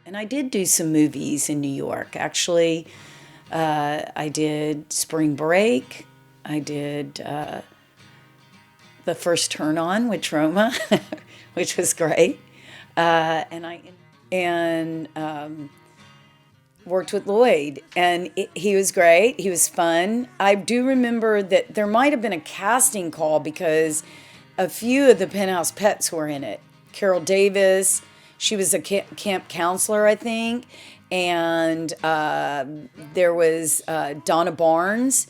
And I did do some movies in New York. Actually, I did Spring Break. I did The First Turn On with Troma, which was great. And worked with Lloyd, and he was great. He was fun. I do remember that there might have been a casting call because a few of the Penthouse Pets were in it. Carol Davis, she was a camp counselor, I think, and there was Donna Barnes,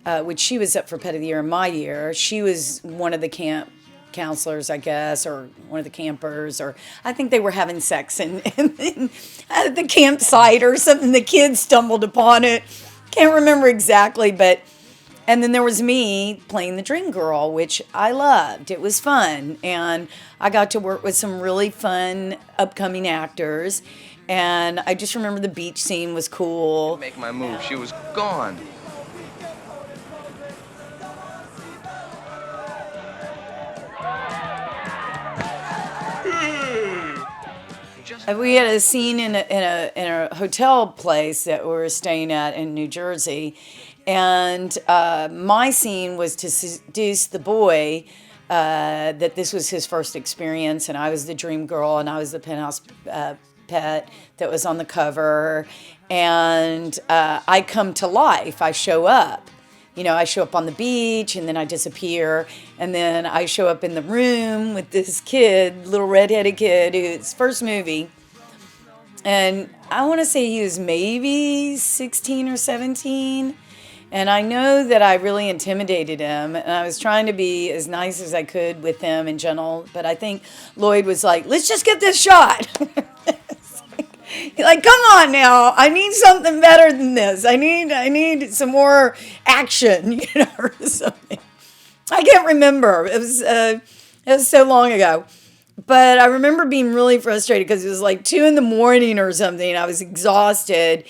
which she was up for Pet of the Year in my year. She was one of the camp counselors, I guess, or one of the campers, or I think they were having sex in at the campsite or something. The kids stumbled upon it. Can't remember exactly, but and then there was me playing the Dream Girl, which I loved. It was fun, and I got to work with some really fun upcoming actors. And I just remember the beach scene was cool. Make my move. She was gone. We had a scene in a hotel place that we were staying at in New Jersey, and my scene was to seduce the boy that this was his first experience, and I was the dream girl, and I was the penthouse pet that was on the cover, and I come to life. I show up. You know, I show up on the beach and then I disappear. And then I show up in the room with this kid, little redheaded kid, whose first movie. And I want to say he was maybe 16 or 17. And I know that I really intimidated him. And I was trying to be as nice as I could with him and gentle. But I think Lloyd was like, let's just get this shot. Like, come on now, I need something better than this. I need some more action, you know, or something. I can't remember. It was so long ago. But I remember being really frustrated because it was like 2 a.m. or something. I was exhausted.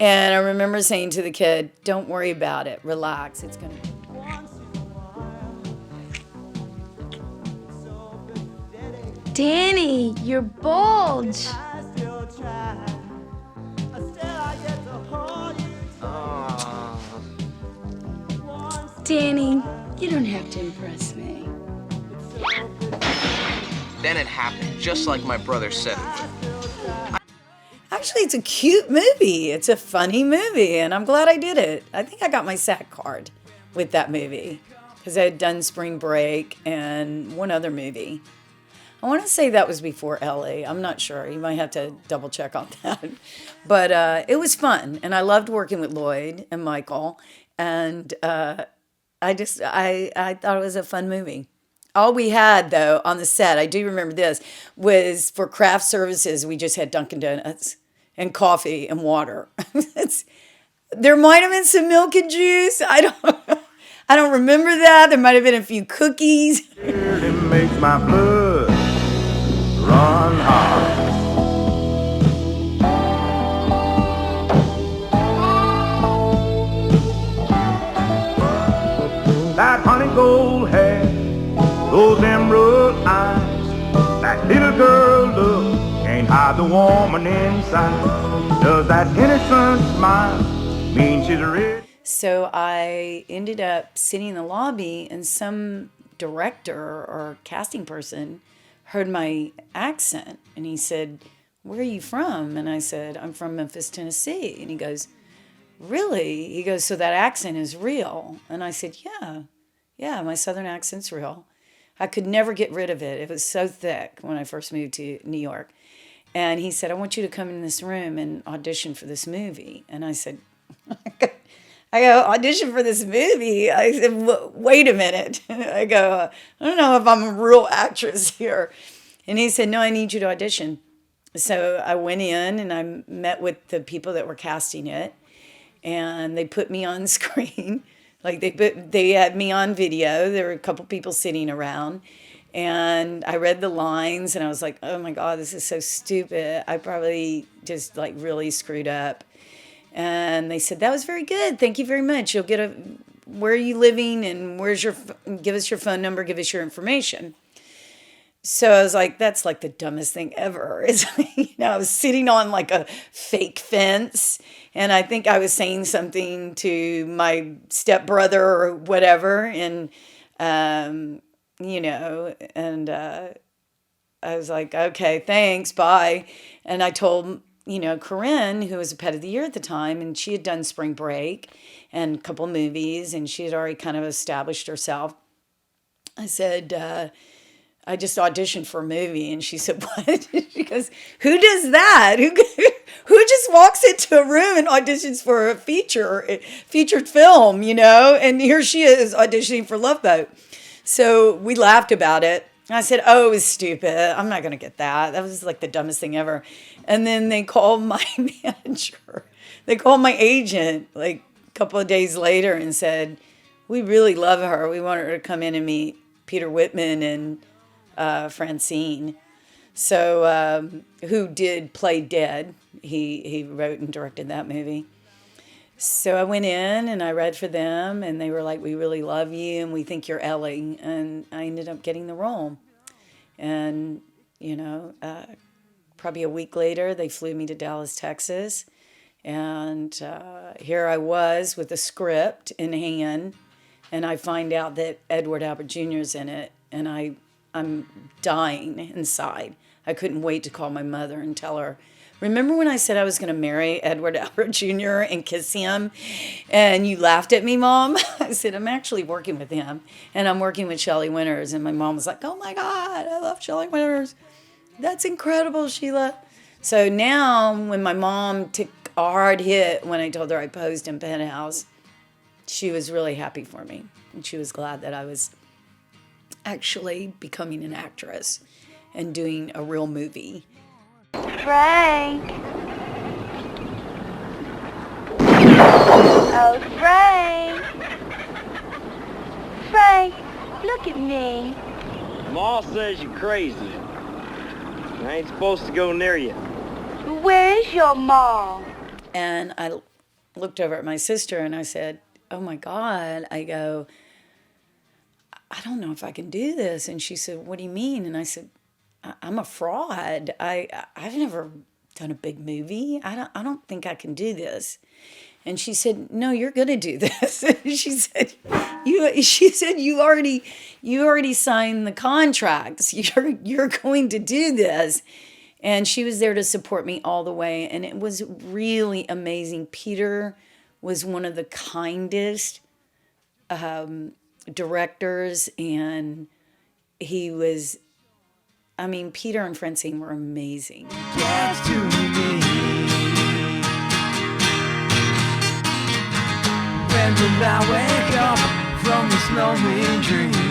And I remember saying to the kid, don't worry about it. Relax. It's going to be. Danny, you're bulge. Danny, you don't have to impress me. Then it happened, just like my brother said it would. Actually, it's a cute movie. It's a funny movie, and I'm glad I did it. I think I got my SAC card with that movie because I had done Spring Break and one other movie. I want to say that was before Ellie. I'm not sure. You might have to double check on that. But it was fun, and I loved working with Lloyd and Michael, and I thought it was a fun movie. All we had, though, on the set, I do remember this, was for craft services, we just had Dunkin' Donuts and coffee and water. There might have been some milk and juice. I don't remember that. There might have been a few cookies. It makes my blood run hot. That honey gold hair, those emerald eyes, that little girl look, can't hide the woman inside. Does that innocent smile mean she's rich? So I ended up sitting in the lobby, and some director or casting person heard my accent, and he said, where are you from? And I said, I'm from Memphis, Tennessee. And he goes, really? He goes, so that accent is real? And I said, yeah, my southern accent's real. I could never get rid of it. It was so thick when I first moved to New York. And he said, I want you to come in this room and audition for this movie. And I said, I go, audition for this movie? I said, wait a minute. I go, I don't know if I'm a real actress here. And he said, no, I need you to audition. So I went in and I met with the people that were casting it. And they put me on screen. Like they had me on video. There were a couple people sitting around. And I read the lines and I was like, oh my God, this is so stupid. I probably just like really screwed up. And they said, that was very good. Thank you very much. You'll get where are you living and give us your phone number, give us your information. So I was like, that's like the dumbest thing ever. It's like, I was sitting on like a fake fence, and I think I was saying something to my stepbrother or whatever, and and I was like, okay, thanks, bye. And I told, Corinne, who was a pet of the year at the time, and she had done Spring Break and a couple movies, and she had already kind of established herself. I said, I just auditioned for a movie. And she said, what? She goes, who does that? Who just walks into a room and auditions for a featured film, And here she is auditioning for Love Boat. So we laughed about it. I said, oh, it was stupid. I'm not going to get that. That was like the dumbest thing ever. And then they called my manager. They called my agent like a couple of days later and said, we really love her. We want her to come in and meet Peter Whitman and Francine. So, who did play Dead. He wrote and directed that movie. So I went in and I read for them, and they were like, we really love you and we think you're Ellie. And I ended up getting the role. And, probably a week later, they flew me to Dallas, Texas. And here I was with a script in hand, and I find out that Edward Albert Jr. is in it, and I'm dying inside. I couldn't wait to call my mother and tell her, remember when I said I was going to marry Edward Albert Jr. and kiss him? And you laughed at me, Mom? I said, I'm actually working with him. And I'm working with Shelley Winters. And my mom was like, oh my God, I love Shelley Winters. That's incredible, Sheila. So now when my mom took a hard hit when I told her I posed in Penthouse, she was really happy for me. And she was glad that I was actually becoming an actress and doing a real movie. Frank. Oh, Frank. Frank, look at me. Ma says you're crazy. I ain't supposed to go near you. Where is your mom? And I looked over at my sister and I said, oh my God. I go, I don't know if I can do this. And she said, what do you mean? And I said, I'm a fraud. I've never done a big movie. I don't think I can do this. And she said, no, you're going to do this. She said, you already signed the contracts. You're going to do this. And she was there to support me all the way. And it was really amazing. Peter was one of the kindest directors, and he was, Peter and Francine were amazing. Gets to me when I wake up from this lonely dream.